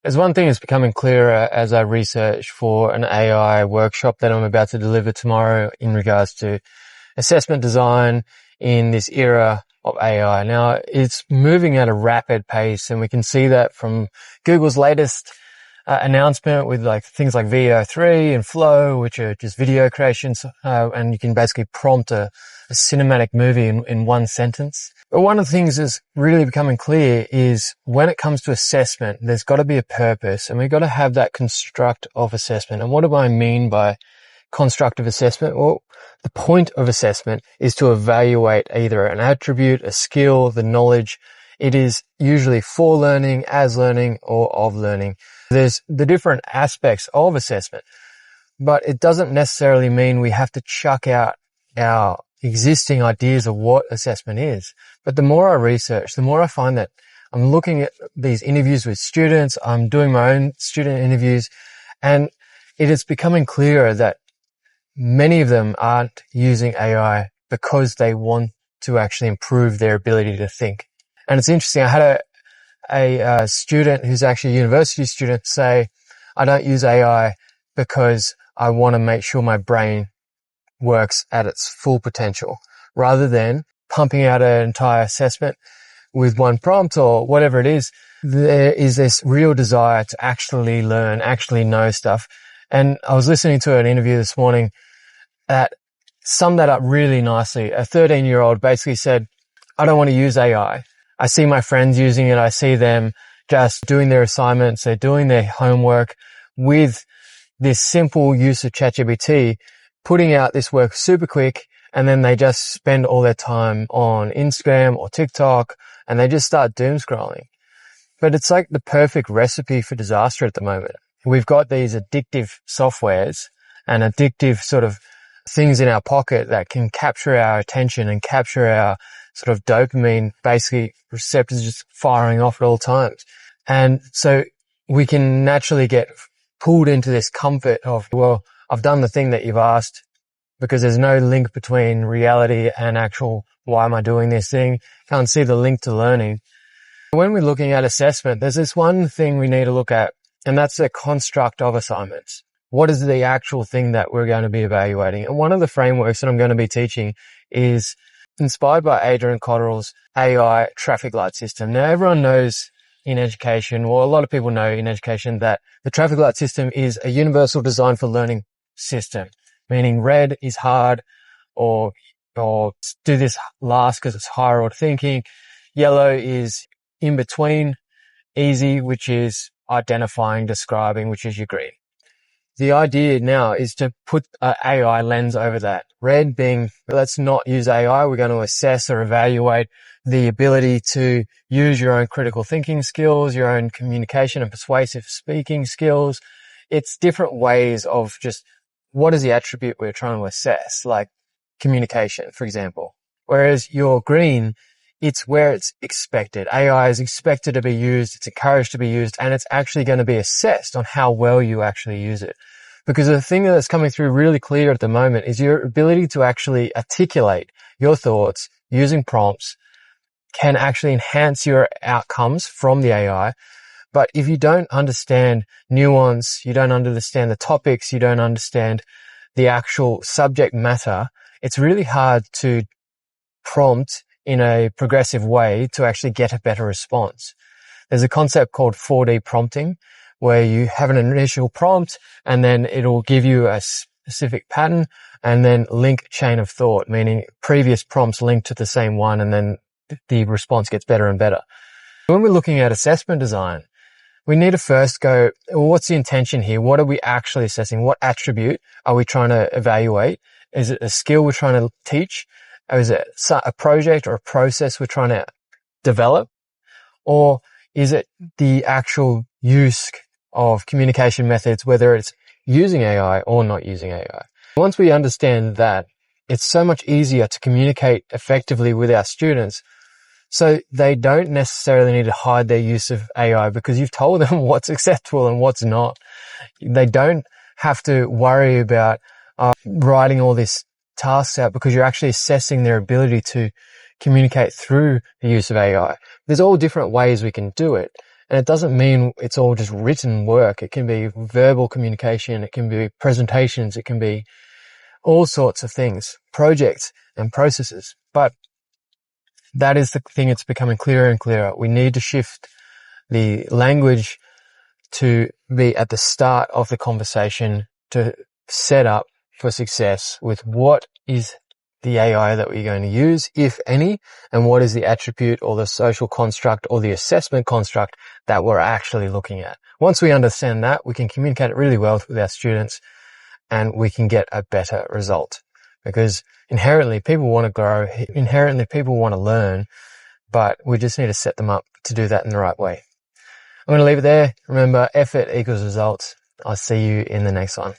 There's one thing that's becoming clearer as I research for an AI workshop that I'm about to deliver tomorrow in regards to assessment design in this era of AI. Now, it's moving at a rapid pace, and we can see that from Google's latest announcement with things like VO3 and Flow, which are just video creations, and you can basically prompt a cinematic movie in one sentence. But one of the things that's really becoming clear is when it comes to assessment, there's got to be a purpose, and we've got to have that construct of assessment. And what do I mean by constructive assessment? Well, the point of assessment is to evaluate either an attribute, a skill, the knowledge. It is usually for learning, as learning, or of learning. There's the different aspects of assessment, but it doesn't necessarily mean we have to chuck out our existing ideas of what assessment is. But the more I research, the more I find that I'm looking at these interviews with students, I'm doing my own student interviews, and it is becoming clearer that many of them aren't using AI because they want to actually improve their ability to think. And it's interesting, I had a student who's actually a university student say, I don't use AI because I want to make sure my brain works at its full potential, rather than pumping out an entire assessment with one prompt or whatever it is. There is this real desire to actually learn, actually know stuff. And I was listening to an interview this morning that summed that up really nicely. A 13-year-old basically said, I don't want to use AI. I see my friends using it. I see them just doing their assignments. They're doing their homework with this simple use of ChatGPT, putting out this work super quick, and then they just spend all their time on Instagram or TikTok, and they just start doom scrolling. But it's like the perfect recipe for disaster at the moment. We've got these addictive softwares and addictive sort of things in our pocket that can capture our attention and capture our sort of dopamine, basically receptors just firing off at all times. And so we can naturally get pulled into this comfort of, well, I've done the thing that you've asked, because there's no link between reality and actual, why am I doing this thing? Can't see the link to learning. When we're looking at assessment, there's this one thing we need to look at, and that's the construct of assignments. What is the actual thing that we're going to be evaluating? And one of the frameworks that I'm going to be teaching is inspired by Adrian Cotterill's AI traffic light system. Now, everyone knows in education, or a lot of people know in education, that the traffic light system is a universal design for learning system, meaning red is hard, or do this last because it's higher order thinking. Yellow is in between, easy, which is identifying, describing, which is your green. The idea now is to put an AI lens over that. Red being, let's not use AI. We're going to assess or evaluate the ability to use your own critical thinking skills, your own communication and persuasive speaking skills. It's different ways of just what is the attribute we're trying to assess, like communication, for example. Whereas your green, it's where it's expected. AI is expected to be used, it's encouraged to be used, and it's actually going to be assessed on how well you actually use it. Because the thing that's coming through really clear at the moment is your ability to actually articulate your thoughts using prompts can actually enhance your outcomes from the AI. But if you don't understand nuance, you don't understand the topics, you don't understand the actual subject matter, it's really hard to prompt in a progressive way to actually get a better response. There's a concept called 4D prompting, where you have an initial prompt and then it'll give you a specific pattern and then link chain of thought, meaning previous prompts link to the same one, and then the response gets better and better. When we're looking at assessment design, we need to first go, well, what's the intention here? What are we actually assessing? What attribute are we trying to evaluate? Is it a skill we're trying to teach? Or is it a project or a process we're trying to develop? Or is it the actual use of communication methods, whether it's using AI or not using AI? Once we understand that, it's so much easier to communicate effectively with our students, so they don't necessarily need to hide their use of AI because you've told them what's acceptable and what's not. They don't have to worry about writing all these tasks out because you're actually assessing their ability to communicate through the use of AI. There's all different ways we can do it. And it doesn't mean it's all just written work. It can be verbal communication. It can be presentations. It can be all sorts of things, projects and processes. But that is the thing that's becoming clearer and clearer. We need to shift the language to be at the start of the conversation to set up for success with what is the AI that we're going to use, if any, and what is the attribute or the social construct or the assessment construct that we're actually looking at. Once we understand that, we can communicate it really well with our students and we can get a better result, because inherently people want to grow, inherently people want to learn, but we just need to set them up to do that in the right way. I'm going to leave it there. Remember, effort equals results. I'll see you in the next one.